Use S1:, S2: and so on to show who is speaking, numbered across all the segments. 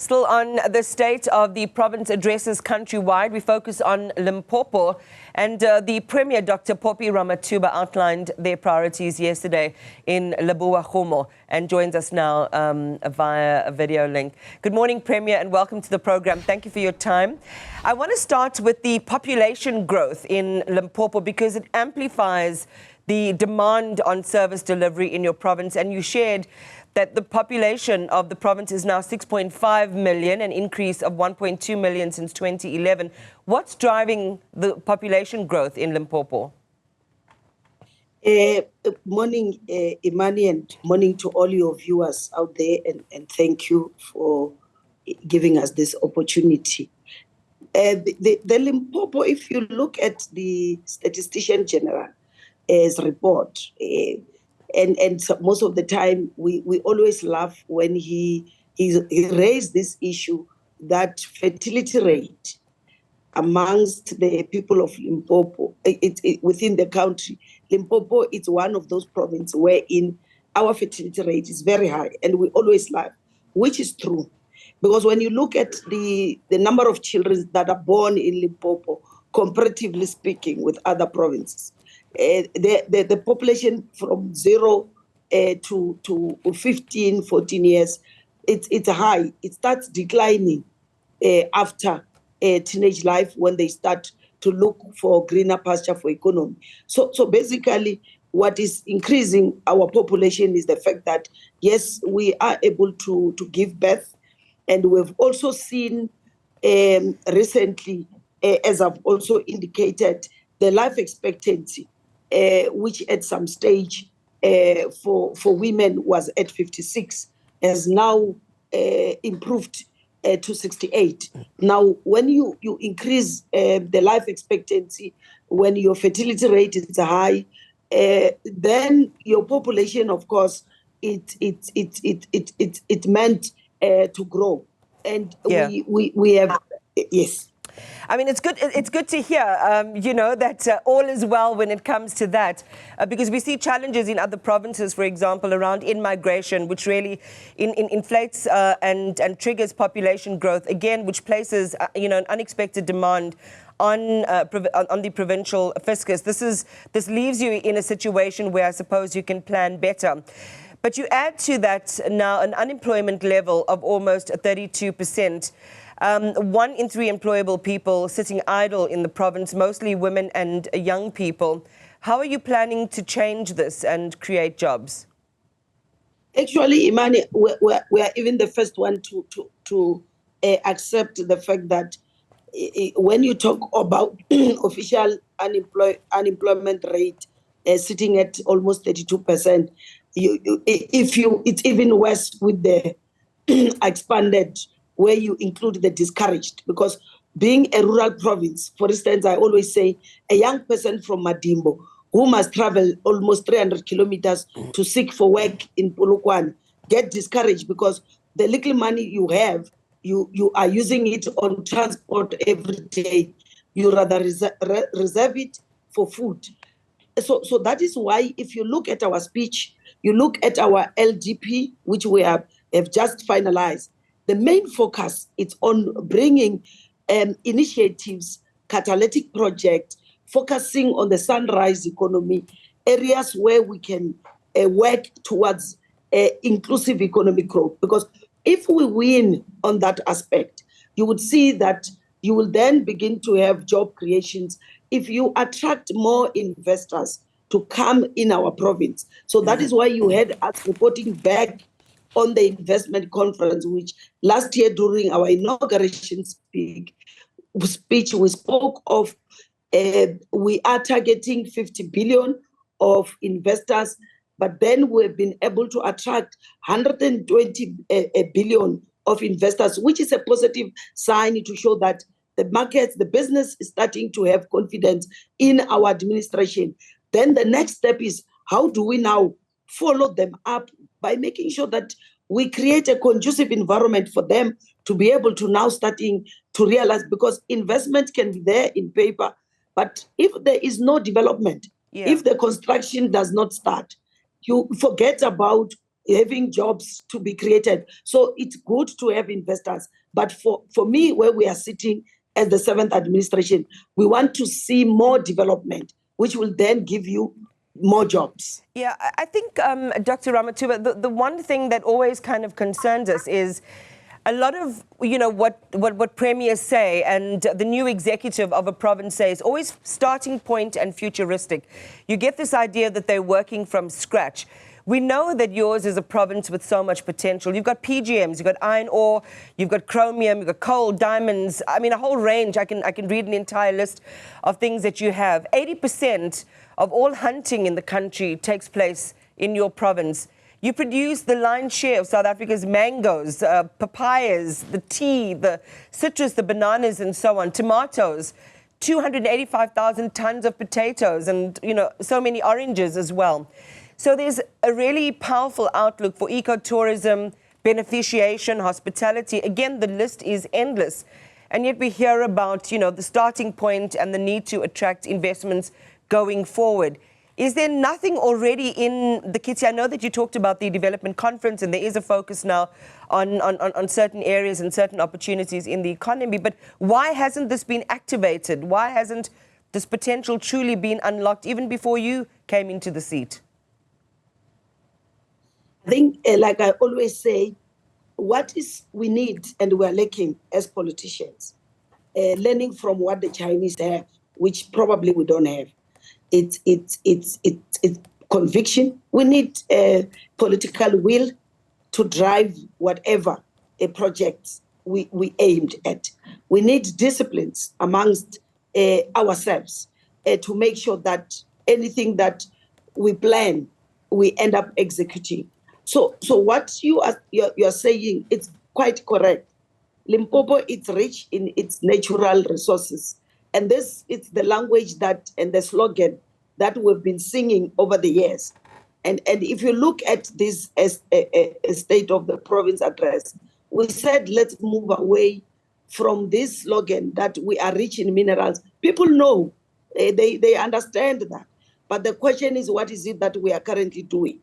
S1: Still on the state of the province addresses countrywide, we focus on Limpopo. And the Premier, Dr. Phophi Ramathuba, outlined their priorities yesterday in Limpopo and joins us now via a video link. Good morning, Premier, and welcome to the program. Thank you for your time. I want to start with the population growth in Limpopo because it amplifies the demand on service delivery in your province, and you shared that the population of the province is now 6.5 million, an increase of 1.2 million since 2011. What's driving the population growth in Limpopo?
S2: Morning, Imani, and morning to all your viewers out there, and thank you for giving us this opportunity. The Limpopo, if you look at the Statistician General's report, and so most of the time we always laugh when he raised this issue that fertility rate amongst the people of Limpopo, within the country, Limpopo is one of those provinces wherein our fertility rate is very high, and we always laugh, which is true. Because when you look at the number of children that are born in Limpopo, comparatively speaking with other provinces, the population from 0 to 15, 14 years, it's high. It starts declining after teenage life when they start to look for greener pasture for economy. So basically, what is increasing our population is the fact that, yes, we are able to give birth. And we've also seen recently, as I've also indicated, the life expectancy, which at some stage for women was at 56, has now improved to 68. Now, when you increase the life expectancy, when your fertility rate is high, then your population, of course, it meant to grow, and yeah. we have, yes.
S1: I mean, it's good to hear, you know, that all is well when it comes to that, because we see challenges in other provinces, for example, around in-migration, which really inflates and triggers population growth, again, which places, you know, an unexpected demand on the provincial fiscus. This leaves you in a situation where I suppose you can plan better. But you add to that now an unemployment level of almost 32%. 1 in 3 employable people sitting idle in the province, mostly women and young people. How are you planning to change this and create jobs?
S2: Actually, Imani, we are even the first one to accept the fact that when you talk about official unemployment rate sitting at almost 32%, it's even worse with the expanded, where you include the discouraged, because being a rural province, for instance, I always say a young person from Madimbo who must travel almost 300 kilometers to seek for work in Polokwane get discouraged because the little money you have, you are using it on transport every day. You rather reserve it for food. So that is why, if you look at our speech, you look at our LDP, which we have just finalized, the main focus is on bringing initiatives, catalytic projects, focusing on the sunrise economy, areas where we can work towards inclusive economic growth. Because if we win on that aspect, you would see that you will then begin to have job creations if you attract more investors to come in our province. So that is why you had us reporting back on the investment conference, which last year during our inauguration speech, we spoke of we are targeting 50 billion of investors, but then we've been able to attract 120 billion of investors, which is a positive sign to show that the markets, the business is starting to have confidence in our administration. Then the next step is, how do we now follow them up by making sure that we create a conducive environment for them to be able to now starting to realize, because investment can be there in paper, but if there is no development, if the construction does not start, you forget about having jobs to be created. So it's good to have investors. But for me, where we are sitting as the 7th administration, we want to see more development, which will then give you more jobs.
S1: Yeah, I think, Dr. Ramathuba, the one thing that always kind of concerns us is a lot of, what premiers say and the new executive of a province say is always starting point and futuristic. You get this idea that they're working from scratch. We know that yours is a province with so much potential. You've got PGMs, you've got iron ore, you've got chromium, you've got coal, diamonds. I mean, a whole range. I can read an entire list of things that you have. 80% of all hunting in the country takes place in your province. You produce the lion's share of South Africa's mangoes, papayas, the tea, the citrus, the bananas, and so on, tomatoes, 285,000 tons of potatoes, and, so many oranges as well. So there's a really powerful outlook for ecotourism, beneficiation, hospitality. Again, the list is endless. And yet we hear about, the starting point and the need to attract investments going forward. Is there nothing already in the kitty? I know that you talked about the development conference and there is a focus now on certain areas and certain opportunities in the economy, but why hasn't this been activated? Why hasn't this potential truly been unlocked even before you came into the seat?
S2: I think, like I always say, what is we need and we're lacking as politicians, learning from what the Chinese have, which probably we don't have. It's conviction. We need political will to drive whatever a project we aimed at. We need disciplines amongst ourselves to make sure that anything that we plan, we end up executing. So what you're saying, it's quite correct. Limpopo is rich in its natural resources. And this is the language that and the slogan that we've been singing over the years. And if you look at this as a state of the province address, we said, let's move away from this slogan that we are rich in minerals. People know, they understand that. But the question is, what is it that we are currently doing?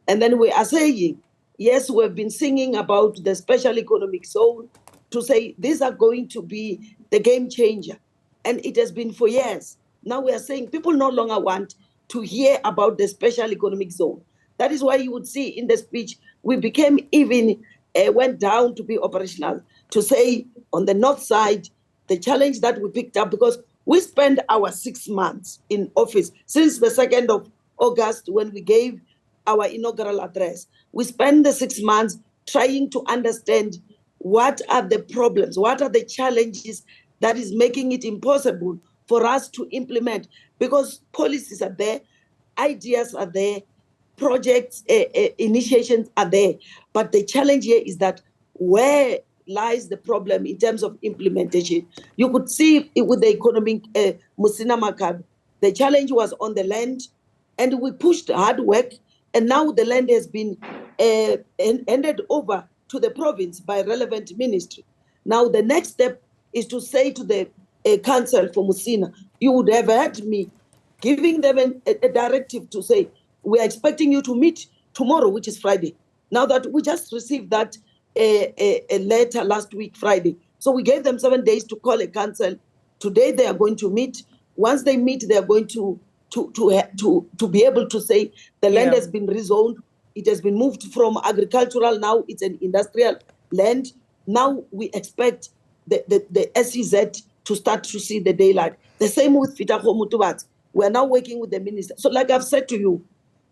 S2: And then we are saying, yes, we've been singing about the special economic zone to say these are going to be the game changer. And it has been for years. Now we are saying people no longer want to hear about the special economic zone. That is why you would see in the speech, we became even, went down to be operational, to say on the north side, the challenge that we picked up, because we spent our 6 months in office since the 2nd of August when we gave our inaugural address. We spent the 6 months trying to understand what are the problems, what are the challenges that is making it impossible for us to implement, because policies are there, ideas are there, projects, initiations are there. But the challenge here is that where lies the problem in terms of implementation? You could see it with the economic Musina Makab. The challenge was on the land, and we pushed hard work, and now the land has been handed over to the province by relevant ministry. Now the next step is to say to the council for Musina, you would have heard me giving them a directive to say, we are expecting you to meet tomorrow, which is Friday. Now that we just received that a letter last week, Friday. So we gave them 7 days to call a council. Today they are going to meet. Once they meet, they are going to be able to say the land has been rezoned. It has been moved from agricultural, now it's an industrial land. Now we expect the SEZ to start to see the daylight. The same with Fitaho Mutubat. We are now working with the minister. So like I've said to you,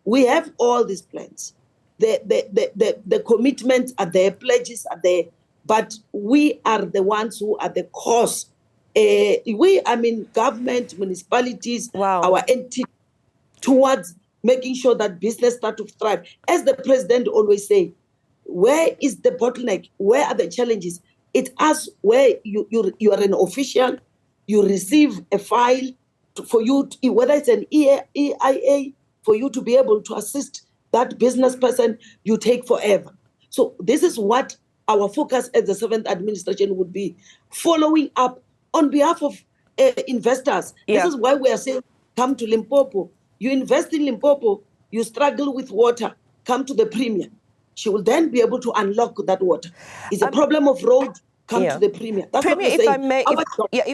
S2: we have all these plans. The commitments are there, pledges are there, but we are the ones who are the cause. Government, municipalities, our entity, towards making sure that business start to thrive. As the president always say, where is the bottleneck? Where are the challenges? It's us where you are an official, you receive a file for you, whether it's an EIA, for you to be able to assist that business person, you take forever. So this is what our focus as the 7th administration would be, following up on behalf of investors. This is why we are saying, come to Limpopo. You invest in Limpopo, you struggle with water, come to the Premier. she will then be able to unlock that water. It's a problem of road. Come to the Premier. That's
S1: Premier,
S2: what we're saying.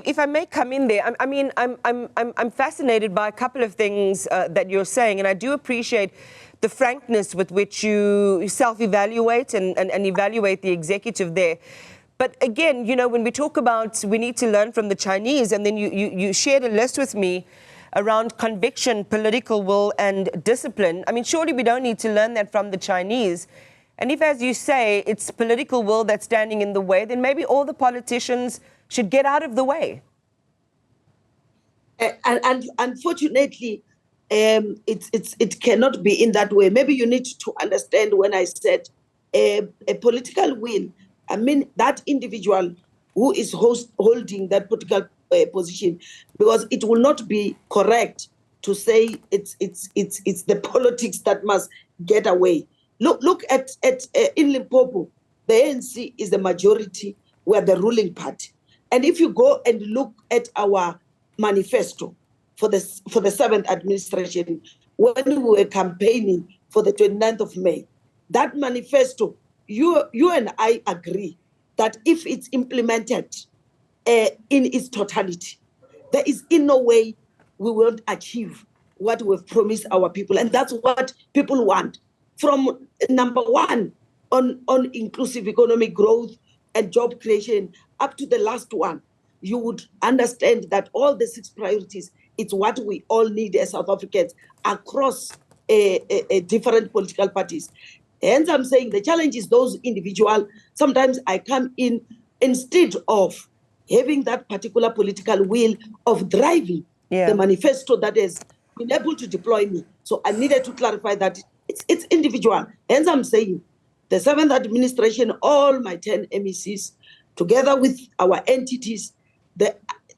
S1: if I may come in there, I mean, I'm fascinated by a couple of things that you're saying, and I do appreciate the frankness with which you self-evaluate and evaluate the executive there. But again, you know, when we talk about we need to learn from the Chinese, and then you shared a list with me around conviction, political will, and discipline. I mean, surely we don't need to learn that from the Chinese. And if, as you say, it's political will that's standing in the way, then maybe all the politicians should get out of the way.
S2: And unfortunately, it cannot be in that way. Maybe you need to understand when I said a political will. I mean that individual who is holding that political position, because it will not be correct to say it's the politics that must get away. Look at in Limpopo, the ANC is the majority. We're the ruling party, and if you go and look at our manifesto for the 7th administration, when we were campaigning for the 29th of May, that manifesto, you and I agree that if it's implemented in its totality, there is in no way we won't achieve what we've promised our people. And that's what people want. From number one on inclusive economic growth and job creation up to the last one, you would understand that all the 6 priorities, it's what we all need as South Africans across different political parties. Hence, I'm saying the challenge is those individual. Sometimes I come in instead of having that particular political will of driving the manifesto that has been able to deploy me. So I needed to clarify that it's individual. Hence, I'm saying the 7th administration, all my 10 MECs, together with our entities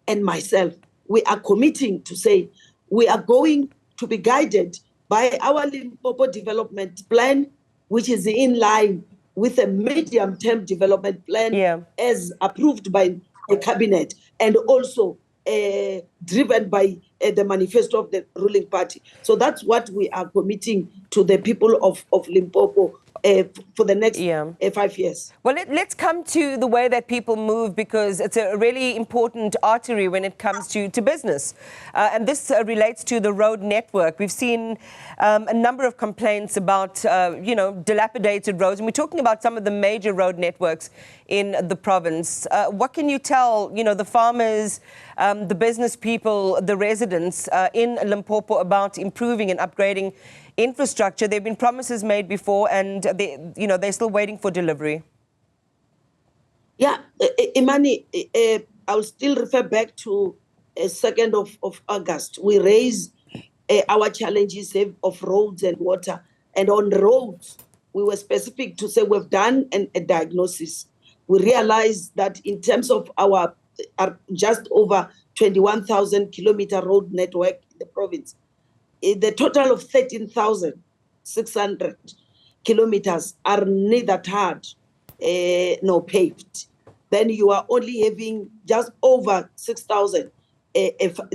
S2: and myself, we are committing to say we are going to be guided by our Limpopo development plan, which is in line with a medium-term development plan as approved by the cabinet, and also driven by the manifesto of the ruling party. So that's what we are committing to the people of Limpopo for the next 5 years.
S1: Well, let's come to the way that people move, because it's a really important artery when it comes to business. And this relates to the road network. We've seen a number of complaints about, dilapidated roads. And we're talking about some of the major road networks in the province. What can you tell, the farmers, the business people, the residents in Limpopo about improving and upgrading infrastructure? There have been promises made before, and they're still waiting for delivery.
S2: Yeah, Imani, I'll still refer back to 2nd of August. We raised our challenges of roads and water. And on roads, we were specific to say we've done a diagnosis. We realized that in terms of our just over 21,000 kilometer road network in the province, the total of 13,600 kilometers are neither tarred nor paved. Then you are only having just over 6,000,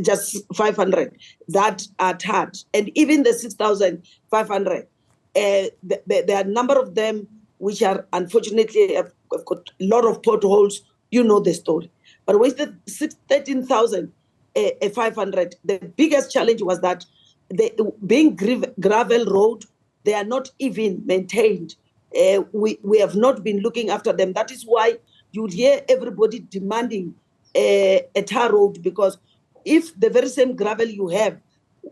S2: just 500 that are tarred. And even the 6,500, there are a number of them which are unfortunately have got a lot of potholes. You know the story. But with the 13,500, the biggest challenge was that being gravel road, they are not even maintained. We have not been looking after them. That is why you hear everybody demanding a tar road, because if the very same gravel you have,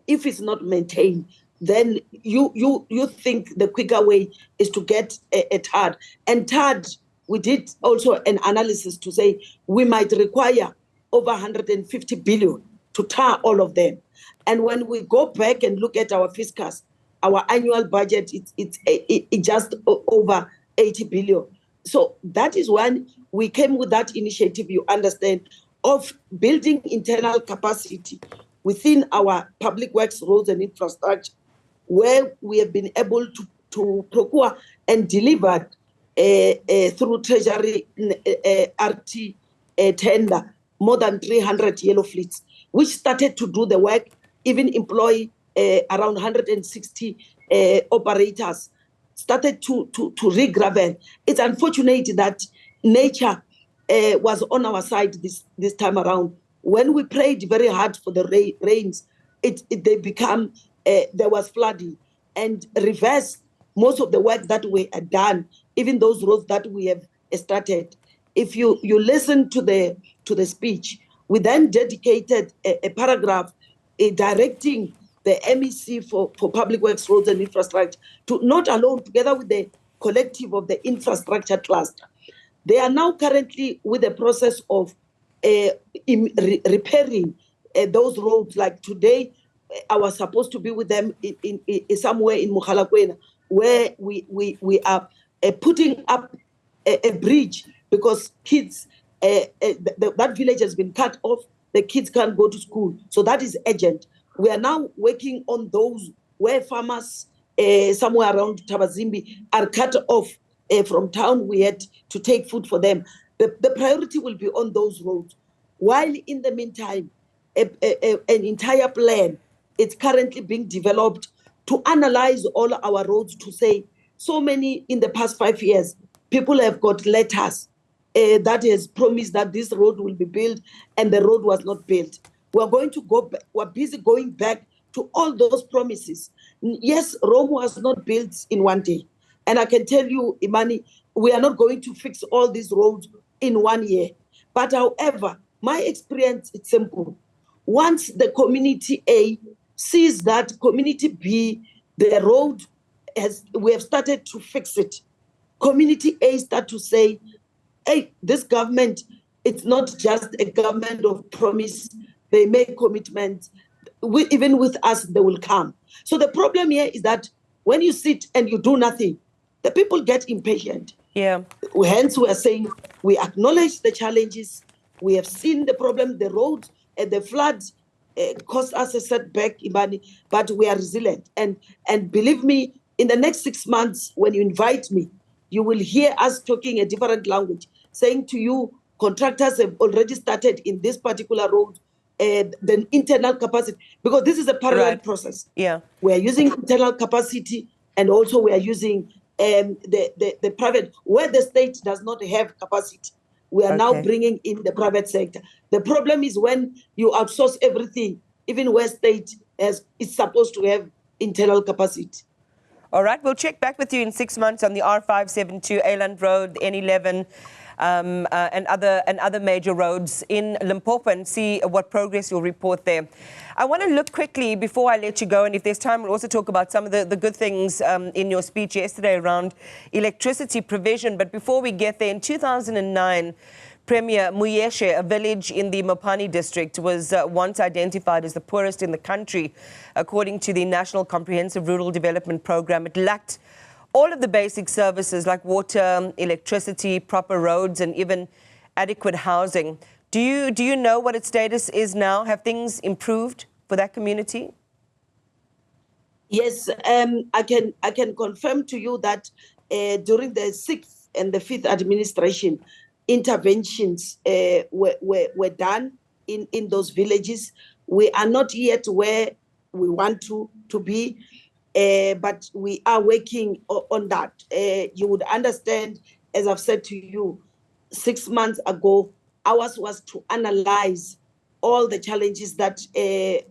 S2: if it's not maintained, then you think the quicker way is to get a tar. And tarred, we did also an analysis to say we might require over 150 billion to tar all of them. And when we go back and look at our fiscus, our annual budget, it's just over 80 billion. So that is when we came with that initiative, you understand, of building internal capacity within our public works, roads and infrastructure, where we have been able to procure and deliver through Treasury RT tender more than 300 yellow fleets, which started to do the work, even employ around 160 operators started to regravel. It's unfortunate that nature was on our side this time around. When we prayed very hard for the rains, they become there was flooding and reversed most of the work that we had done, even those roads that we have started. If you listen to the speech, we then dedicated a paragraph directing the MEC for Public Works, Roads and Infrastructure to not alone, together with the collective of the infrastructure cluster. They are now currently with the process of repairing those roads. Like today, I was supposed to be with them in somewhere in Mogalakwena, where we are putting up a bridge because kids, that village has been cut off. The kids can't go to school. So that is urgent. We are now working on those where farmers somewhere around Tabazimbi are cut off from town. We had to take food for them. The priority will be on those roads. While in the meantime, an entire plan is currently being developed to analyze all our roads to say, so many in the past 5 years, people have got letters that has promised that this road will be built and the road was not built. We're going to go back, we're busy going back to all those promises. Yes, Rome was not built in one day. And I can tell you, Imani, we are not going to fix all these roads in 1 year. But however, my experience is simple. Once the community A sees that community B, the road, we have started to fix it. Community A start to say, hey, this government, it's not just a government of promise. They make commitments. Even with us, they will come. So the problem here is that when you sit and you do nothing, the people get impatient.
S1: Yeah.
S2: Hence, we are saying we acknowledge the challenges. We have seen the problem, the roads and the floods cost us a setback, Imani, but we are resilient. And believe me, in the next 6 months, when you invite me, you will hear us talking a different language, saying to you, contractors have already started in this particular road, the internal capacity, because this is a parallel process.
S1: Yeah.
S2: We are using internal capacity and also we are using the private, where the state does not have capacity. We are now bringing in the private sector. The problem is when you outsource everything, even where state is supposed to have internal capacity.
S1: All right, we'll check back with you in 6 months on the R572, Eland Road, N11, and other major roads in Limpopo and see what progress you'll report there. I want to look quickly before I let you go, and if there's time, we'll also talk about some of the good things in your speech yesterday around electricity provision. But before we get there, in 2009, Premier Muyeshe, a village in the Mopani district, was once identified as the poorest in the country. According to the National Comprehensive Rural Development Program, it lacked all of the basic services like water, electricity, proper roads, and even adequate housing. Do you know what its status is now? Have things improved for that community?
S2: Yes, I can confirm to you that during the 6th and the 5th administration, interventions were done in those villages. We are not yet where we want to be, but we are working on that. You would understand, as I've said to you, 6 months ago, ours was to analyze all the challenges that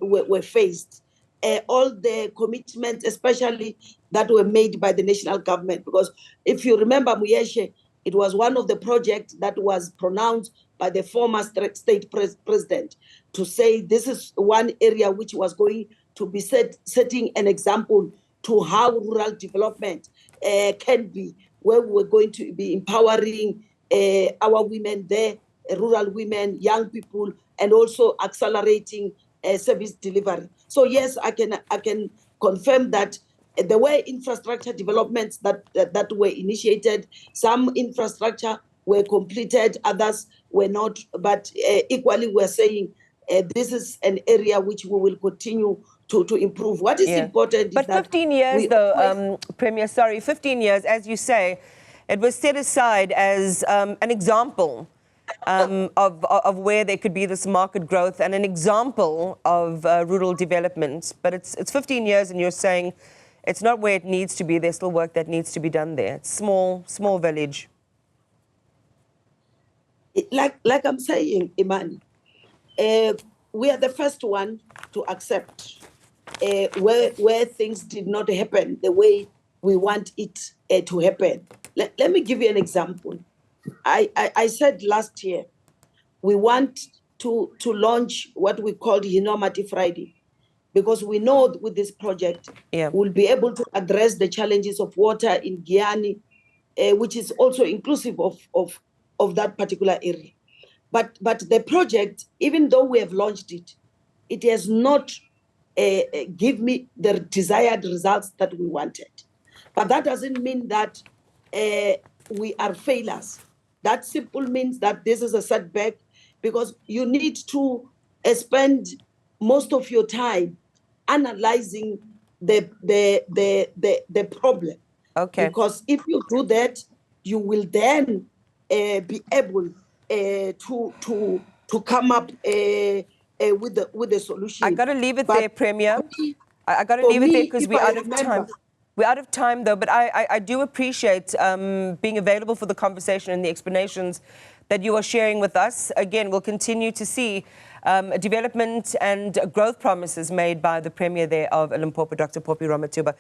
S2: were faced, all the commitments, especially that were made by the national government. Because if you remember, Muyeshe, it was one of the projects that was pronounced by the former state president to say this is one area which was going to be setting an example to how rural development can be, where we're going to be empowering our women there, rural women, young people, and also accelerating service delivery. So yes, I can confirm that there were infrastructure developments that were initiated. Some infrastructure were completed, others were not. But equally, we're saying this is an area which we will continue to improve. What is important
S1: but
S2: is that
S1: 15 years, though, Premier, 15 years, as you say, it was set aside as an example of where there could be this market growth and an example of rural development. But it's 15 years, and you're saying It's not where it needs to be. There's still work that needs to be done there. It's small village.
S2: Like I'm saying, Imani, we are the first one to accept where things did not happen the way we want it to happen. Let me give you an example. I said last year, we want to launch what we called Hinomati Friday, because we know with this project, we'll be able to address the challenges of water in Giani, which is also inclusive of that particular area. But the project, even though we have launched it, it has not give me the desired results that we wanted. But that doesn't mean that we are failures. That simply means that this is a setback, because you need to spend most of your time analyzing the problem.
S1: Okay.
S2: Because if you do that, you will then be able to come up with the solution.
S1: I got to leave it there, Premier. I got to leave it there because we're out of time. We're out of time, though, but I do appreciate being available for the conversation and the explanations that you are sharing with us. Again, we'll continue to see development and growth promises made by the Premier there of Limpopo, Dr. Phophi Ramathuba.